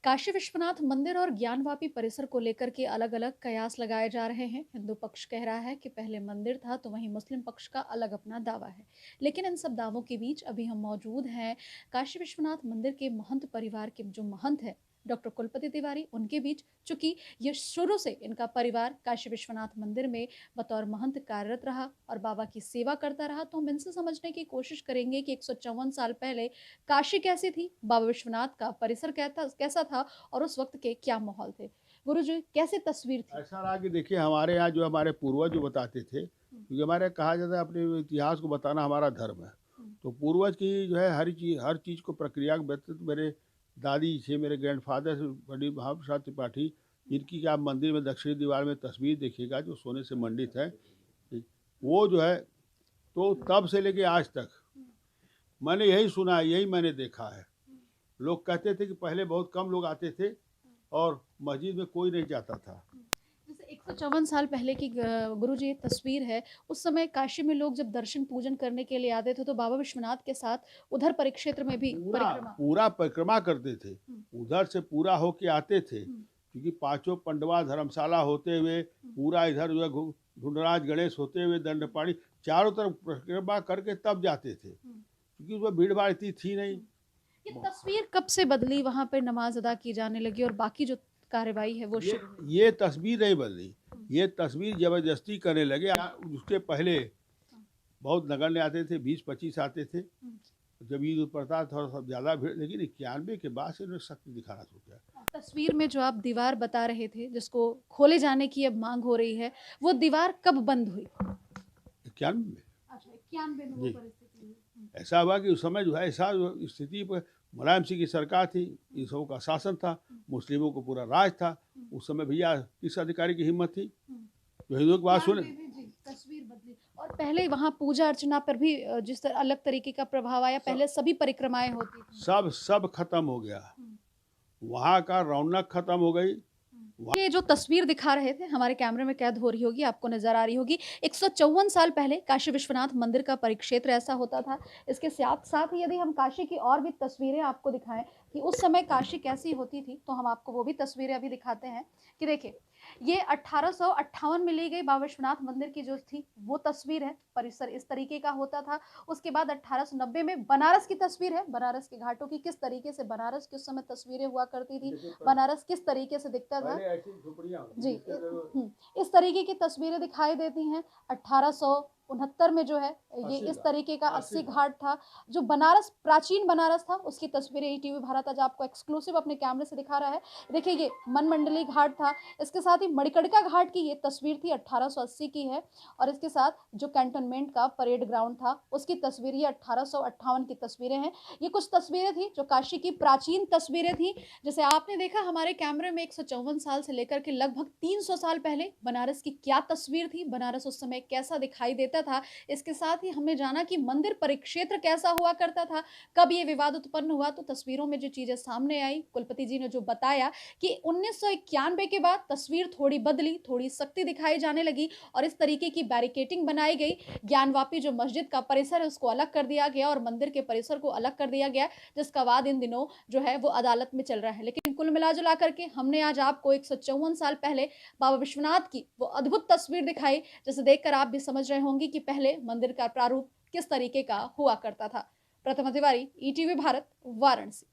काशी विश्वनाथ मंदिर और ज्ञानवापी परिसर को लेकर के अलग-अलग कयास लगाए जा रहे हैं। हिंदू पक्ष कह रहा है कि पहले मंदिर था, तो वहीं मुस्लिम पक्ष का अलग अपना दावा है। लेकिन इन सब दावों के बीच अभी हम मौजूद हैं काशी विश्वनाथ मंदिर के महंत परिवार के जो महंत हैं, डॉक्टर कुलपति तिवारी, उनके बीच। चूंकि ये शुरू से इनका परिवार काशी विश्वनाथ मंदिर में बतौर महंत कार्यरत रहा और बाबा की सेवा करता रहा, तो हम इनसे समझने की कोशिश करेंगे कि 154 साल पहले काशी कैसी थी, बाबा विश्वनाथ का परिसर कैसा था और उस वक्त के क्या माहौल थे। गुरुजी, कैसी तस्वीर थी? ऐसा रहा कि देखिए हमारे यहाँ जो हमारे पूर्वज जो बताते थे, क्योंकि हमारे यहाँ कहा जाता है अपने इतिहास को बताना हमारा धर्म है। तो पूर्वज की जो है हर चीज़ को प्रक्रिया के व्यतीत मेरे दादी से, मेरे ग्रैंडफ़ादर से, पंडित महाप्रसाद त्रिपाठी, इनकी आप मंदिर में दक्षिणी दीवार में तस्वीर देखिएगा जो सोने से मंडित है। ठीक, वो जो है तो तब से लेके आज तक मैंने यही सुना है, यही मैंने देखा है। लोग कहते थे कि पहले बहुत कम लोग आते थे और मस्जिद में कोई नहीं जाता था। जैसे 154 साल पहले की गुरुजी ये तस्वीर है। उस समय काशी में लोग जब दर्शन पूजन करने के लिए आते थे, तो बाबा विश्वनाथ के साथ उधर परिक्षेत्र में भी पूरा परिक्रमा। पूरा परिक्रमा करते थे, उधर से पूरा होके आते थे, हुँ, क्योंकि पांचों पंडवा धर्मशाला होते हुए पूरा इधर जो है ढूंढराज गणेश होते हुए दंडपाणी चारों तरफ परिक्रमा करके तब जाते थे, हुँ, क्योंकि उसमें भीड़ भाड़ इतनी थी नहीं। हुँ। ये तस्वीर कब से बदली, वहाँ पे नमाज़ अदा की जाने लगी और बाकी जो कार्यवाही है वो ये शुरू हुई? ये तस्वीर नहीं बदली, हुँ, ये तस्वीर जबरदस्ती करने लगे। उसके पहले हुँ, बहुत नगण्य आते थे, 20-25 आते थे। हुँ। जब ईद उल पड़ता था थोड़ा सा ज़्यादा भीड़, लेकिन 91 के बाद से इन्होंने शक्ति दिखाना शुरू किया। तस्वीर में जो आप दीवार बता रहे थे, जिसको खोले जाने की अब माँग हो रही है, वो दीवार कब बंद हुई? 91 में अच्छा, 91 में वो जी परिस्थिति हुई। ऐसा हुआ कि उस समय जो है ऐसा जो स्थिति पर मुलायम सिंह की सरकार थी, इन सबों का शासन था, मुस्लिमों को पूरा राज था। उस समय भैया किस अधिकारी की हिम्मत थी हुँ। जो हिंदुओं की बात सुने। 91 में जी, तस्वीर बदली और पहले वहाँ पूजा अर्चना पर भी जिस तरह अलग तरीके का प्रभाव आया, सब पहले सभी परिक्रमाएँ होती थीं। सब सब खत्म हो गया, हुँ, वहाँ का रौनक खत्म हो गई। हुँ। ये जो तस्वीर दिखा रहे थे, हमारे कैमरे में कैद हो रही होगी, आपको नज़र आ रही होगी। 154 साल पहले काशी विश्वनाथ मंदिर का परिक्षेत्र ऐसा होता था। इसके साथ-साथ ही यदि हम काशी की और भी तस्वीरें आपको दिखाएँ कि उस समय काशी कैसी होती थी, तो हम आपको वो भी तस्वीरें अभी दिखाते हैं कि देखिए, ये 1858 में ली गई बाबा विश्वनाथ मंदिर की जो थी, वो तस्वीर है। परिसर इस तरीके का होता था। उसके बाद 1890 में बनारस की तस्वीर है, बनारस के घाटों की, किस तरीके से बनारस की उस समय तस्वीरें हुआ करती थी, बनारस किस तरीके से दिखता था। पहले ऐसी झोपड़ियाँ जी, इस तरीके की तस्वीरें दिखाई देती हैं। 1869 में जो है ये इस तरीके का 80 घाट था। जो बनारस प्राचीन बनारस था, उसकी तस्वीरें ईटीवी भारत आज आपको एक्सक्लूसिव अपने कैमरे से दिखा रहा है। देखिए, ये मनमंडली घाट था। इसके साथ ही मणिकर्णिका घाट की ये तस्वीर थी, 1880 की है। और इसके साथ जो कैंटोनमेंट का परेड ग्राउंड था, उसकी तस्वीर ये 1858 की तस्वीरें हैं। ये कुछ तस्वीरें थी जो काशी की प्राचीन तस्वीरें थी। जैसे आपने देखा हमारे कैमरे में 154 साल से लेकर के लगभग 300 साल पहले बनारस की क्या तस्वीर थी, बनारस उस समय कैसा दिखाई देता था। इसके साथ ही हमने जाना कि मंदिर परिक्षेत्र कैसा हुआ करता था, कब ये विवाद उत्पन्न हुआ, तो तस्वीरों में जो चीज़ें सामने आई, कुलपति जी ने जो बताया कि 1991 के बाद तस्वीर थोड़ी बदली, थोड़ी सख्ती दिखाई जाने लगी और इस तरीके की बैरिकेडिंग बनाई गई। ज्ञानवापी जो मस्जिद का परिसर है, उसको अलग कर दिया गया और मंदिर के परिसर को अलग कर दिया गया, जिसका वाद इन दिनों जो है वो अदालत में चल रहा है। लेकिन कुल मिला-जुला करके हमने आज आपको 154 साल पहले बाबा विश्वनाथ की वो अद्भुत तस्वीर दिखाई, जिसे देखकर आप भी समझ रहे होंगे कि पहले मंदिर का प्रारूप किस तरीके का हुआ करता था। प्रतिमा तिवारी, ईटीवी भारत, वाराणसी।